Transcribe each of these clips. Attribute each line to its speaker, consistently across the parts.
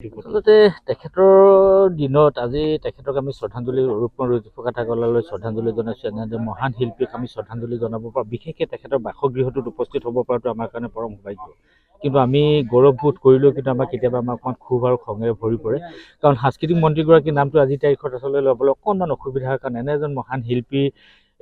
Speaker 1: আচলতে তেখেতৰ দিনত আজি তেখেতক আমি শ্ৰদ্ধাঞ্জলি ৰূপকোঁৱৰ জ্যোতিপ্ৰসাদ আগৰৱালালৈ শ্ৰদ্ধাঞ্জলি জনাইছোঁ। এনে মহান শিল্পীক আমি শ্ৰদ্ধাঞ্জলি জনাব পাৰোঁ, বিশেষকৈ তেখেতৰ বাসগৃহটোত উপস্থিত হ'ব পৰাটো আমাৰ কাৰণে পৰম সৌভাগ্য। কিন্তু আমি গৌৰৱবোধ কৰিলেও কিন্তু আমাৰ কেতিয়াবা অকণমান ক্ষোভ আৰু খঙেৰে ভৰি পৰে, কাৰণ সাংস্কৃতিক মন্ত্ৰীগৰাকীৰ নামটো আজিৰ তাৰিখত আচলতে ল'বলৈ অকণমান অসুবিধাৰ কাৰণ এনে এজন মহান শিল্পী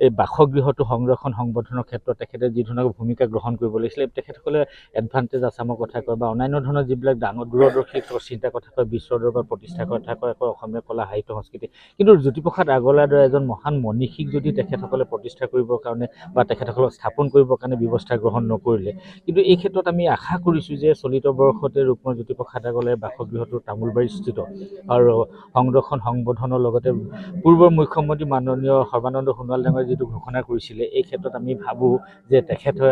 Speaker 1: এই বাসগৃহটো সংৰক্ষণ সংবৰ্ধনৰ ক্ষেত্ৰত তেখেতে যি ধৰণৰ ভূমিকা গ্ৰহণ কৰিব লাগিছিলে, তেখেতসকলে এডভান্টেজ আছামৰ কথা কয় বা অন্যান্য ধৰণৰ যিবিলাক ডাঙৰ দূৰদৰ্শী চিন্তাৰ কথা কয়, বিশ্ব দৰবাৰ প্ৰতিষ্ঠাৰ কথা কয় অসমীয়া কলা সাহিত্য সংস্কৃতি। কিন্তু জ্যোতিপ্ৰসাদ আগৰৱালাৰ দৰে এজন মহান মনীষীক যদি তেখেতসকলে প্ৰতিষ্ঠা কৰিবৰ কাৰণে বা তেখেতসকলক স্থাপন কৰিবৰ কাৰণে ব্যৱস্থা গ্ৰহণ নকৰিলে, কিন্তু এই ক্ষেত্ৰত আমি আশা কৰিছোঁ যে চলিত বৰ্ষতে ৰূপকোঁৱৰ জ্যোতিপ্ৰসাদ আগৰৱালাৰ বাসগৃহটো তামোলবাৰীত স্থিত আৰু সংৰক্ষণ সংবৰ্ধনৰ লগতে পূৰ্বৰ মুখ্যমন্ত্ৰী মাননীয় সৰ্বানন্দ সোণোৱাল ডাঙৰীয়াই যিটো ঘোষণা কৰিছিলে, এই ক্ষেত্ৰত আমি ভাবোঁ যে তেখেতে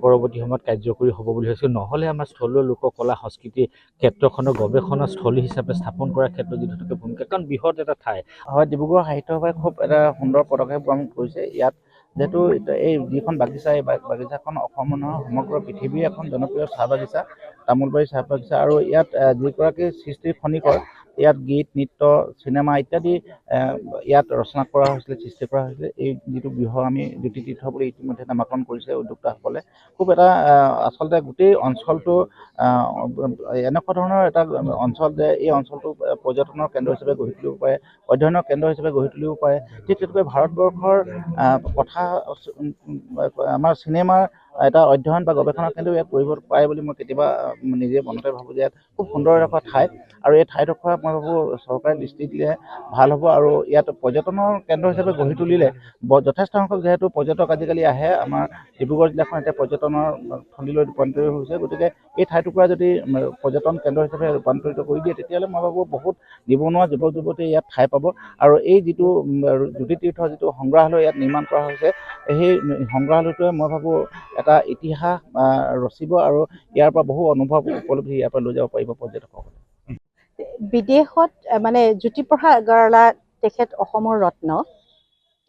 Speaker 1: পৰৱৰ্তী সময়ত কাৰ্যকৰী হ'ব বুলি ভাবিছোঁ। নহ'লে আমাৰ স্থলীয় লোক কলা সংস্কৃতি ক্ষেত্ৰখনৰ গৱেষণা স্থলী হিচাপে স্থাপন কৰাৰ ক্ষেত্ৰত যি ধৰণে ভূমিকা, কাৰণ বৃহৎ এটা ঠাই
Speaker 2: হয়। ডিব্ৰুগড় সাহিত্য সভাই খুব এটা সুন্দৰ পদক্ষেপ গ্ৰহণ কৰিছে। ইয়াত যিহেতু এই যিখন বাগিচা, এই বাগিচাখন অসমৰ নহয় সমগ্ৰ পৃথিৱীৰ এখন জনপ্ৰিয় চাহ বাগিচা, তামোলবাৰী চাহ বাগিচা। আৰু ইয়াত যিগৰাকী সৃষ্টিৰ খনিকৰ, ইয়াত গীত নৃত্য চিনেমা ইত্যাদি ইয়াত ৰচনা কৰা হৈছিলে, সৃষ্টি কৰা হৈছিলে। এই যিটো গৃহ আমি জ্যোতিতীৰ্থ বুলি ইতিমধ্যে নামাকৰণ কৰিছে উদ্যোক্তাসকলে। খুব এটা আচলতে গোটেই অঞ্চলটো এনেকুৱা ধৰণৰ এটা অঞ্চল যে এই অঞ্চলটো পৰ্যটনৰ কেন্দ্ৰ হিচাপে গঢ়ি তুলিব পাৰে, অধ্যয়নৰ কেন্দ্ৰ হিচাপে গঢ়ি তুলিব পাৰে। ঠিক তেনেকৈ ভাৰতবৰ্ষৰ কথা আমাৰ চিনেমাৰ এটা অধ্যয়ন বা গৱেষণা কেন্দ্ৰ ইয়াত কৰিব পাৰে বুলি মই কেতিয়াবা নিজে মনতে ভাবোঁ যে ইয়াত খুব সুন্দৰ এডোখৰ ঠাই, আৰু এই ঠাইডোখৰ মই ভাবোঁ চৰকাৰে দৃষ্টি দিলে ভাল হ'ব। আৰু ইয়াত পৰ্যটনৰ কেন্দ্ৰ হিচাপে গঢ়ি তুলিলে যথেষ্ট সংখ্যক যিহেতু পৰ্যটক আজিকালি আহে, আমাৰ ডিব্ৰুগড় জিলাখন এতিয়া পৰ্যটনৰ থলীলৈ ৰূপান্তৰিত হৈছে। গতিকে এই ঠাইটুকুৰা যদি পৰ্যটন কেন্দ্ৰ হিচাপে ৰূপান্তৰিত কৰি দিয়ে, তেতিয়াহ'লে মই ভাবোঁ বহুত নিবনুৱা যুৱক যুৱতীয়ে ইয়াত ঠাই পাব। আৰু এই যিটো জ্যোতিতীৰ্থৰ যিটো সংগ্ৰহালয় ইয়াত নিৰ্মাণ কৰা হৈছে, সেই সংগ্ৰহালয়টোৱে মই ভাবোঁ এটা ইতিহাস ৰচিব, আৰু ইয়াৰ পৰা বহু অনুভৱ উপলব্ধি ইয়াৰ পৰা লৈ যাব পাৰিব পৰ্যটকসকলে।
Speaker 3: বিদেশত মানে জ্যোতিপ্ৰসাদ আগৰৱালা তেখেত অসমৰ ৰত্ন,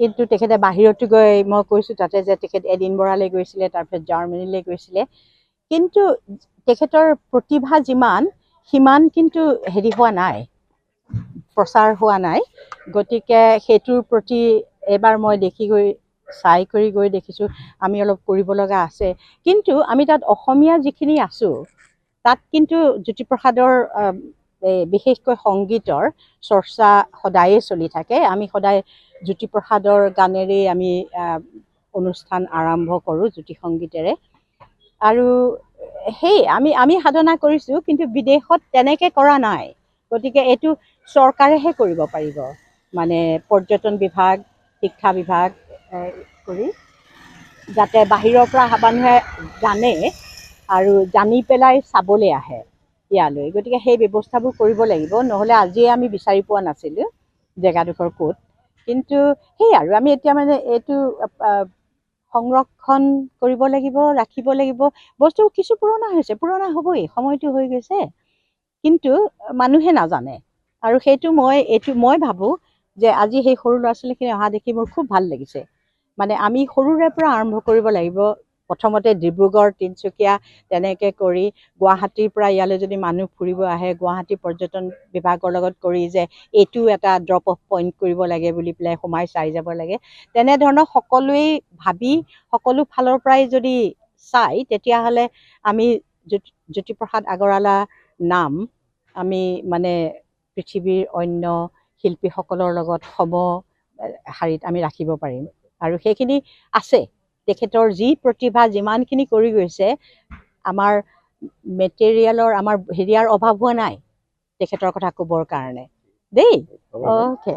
Speaker 3: কিন্তু তেখেতে বাহিৰতো গৈ, মই কৈছোঁ তাতে যে তেখেত এডিনবৰালৈ গৈছিলে, তাৰপিছত জাৰ্মানীলৈ গৈছিলে, কিন্তু তেখেতৰ প্ৰতিভা সিমান কিন্তু হোৱা নাই, প্ৰচাৰ হোৱা নাই। গতিকে সেইটোৰ প্ৰতি এবাৰ মই চাই কৰি দেখিছোঁ আমি অলপ কৰিব লগা আছে। কিন্তু আমি তাত অসমীয়া যিখিনি আছোঁ, তাত কিন্তু জ্যোতিপ্ৰসাদৰ বিশেষকৈ সংগীতৰ চৰ্চা সদায়ে চলি থাকে। আমি সদায় জ্যোতিপ্ৰসাদৰ গানেৰেই আমি অনুষ্ঠান আৰম্ভ কৰোঁ, জ্যোতি সংগীতেৰে। আৰু সেই আমি সাধনা কৰিছোঁ, কিন্তু বিদেশত তেনেকৈ কৰা নাই। গতিকে এইটো চৰকাৰেহে কৰিব পাৰিব, মানে পৰ্যটন বিভাগ, শিক্ষা বিভাগ কৰি, যাতে বাহিৰৰ পৰা মানুহে জানে আৰু জানি পেলাই চাবলৈ আহে ইয়ালৈ। গতিকে সেই ব্যৱস্থাবোৰ কৰিব লাগিব, নহ'লে আজিয়ে আমি বিচাৰি পোৱা নাছিলোঁ জেগাডোখৰ ক'ত। কিন্তু সেই আৰু আমি এতিয়া মানে এইটো সংৰক্ষণ কৰিব লাগিব, ৰাখিব লাগিব। বস্তু কিছু পুৰণা হৈছে, পুৰণা হ'বই, সময়টো হৈ গৈছে, কিন্তু মানুহে নাজানে। আৰু মই ভাবোঁ যে আজি সেই সৰু ল'ৰা ছোৱালীখিনি অহা দেখি মোৰ খুব ভাল লাগিছে। মানে আমি সৰুৰে পৰা আৰম্ভ কৰিব লাগিব। প্ৰথমতে ডিব্ৰুগড়, তিনিচুকীয়া তেনেকৈ কৰি, গুৱাহাটীৰ পৰা ইয়ালৈ যদি মানুহ ফুৰিব আহে, গুৱাহাটী পৰ্যটন বিভাগৰ লগত কৰি যে এইটো এটা ড্ৰপ অফ পইণ্ট কৰিব লাগে বুলি পেলাই সোমাই চাই যাব লাগে, তেনেধৰণৰ সকলোৱেই ভাবি সকলো ফালৰ পৰাই যদি চাই, তেতিয়াহ'লে আমি জ্যোতিপ্ৰসাদ আগৰৱালাৰ নাম আমি মানে পৃথিৱীৰ অন্য শিল্পীসকলৰ লগত শাৰীত আমি ৰাখিব পাৰিম। আৰু সেইখিনি আছে, তেখেতৰ যি প্ৰতিভা যিমানখিনি কৰি গৈছে, আমাৰ মেটেৰিয়েলৰ আমাৰ অভাৱ হোৱা নাই তেখেতৰ কথা ক'বৰ কাৰণে দেই। অ'কে।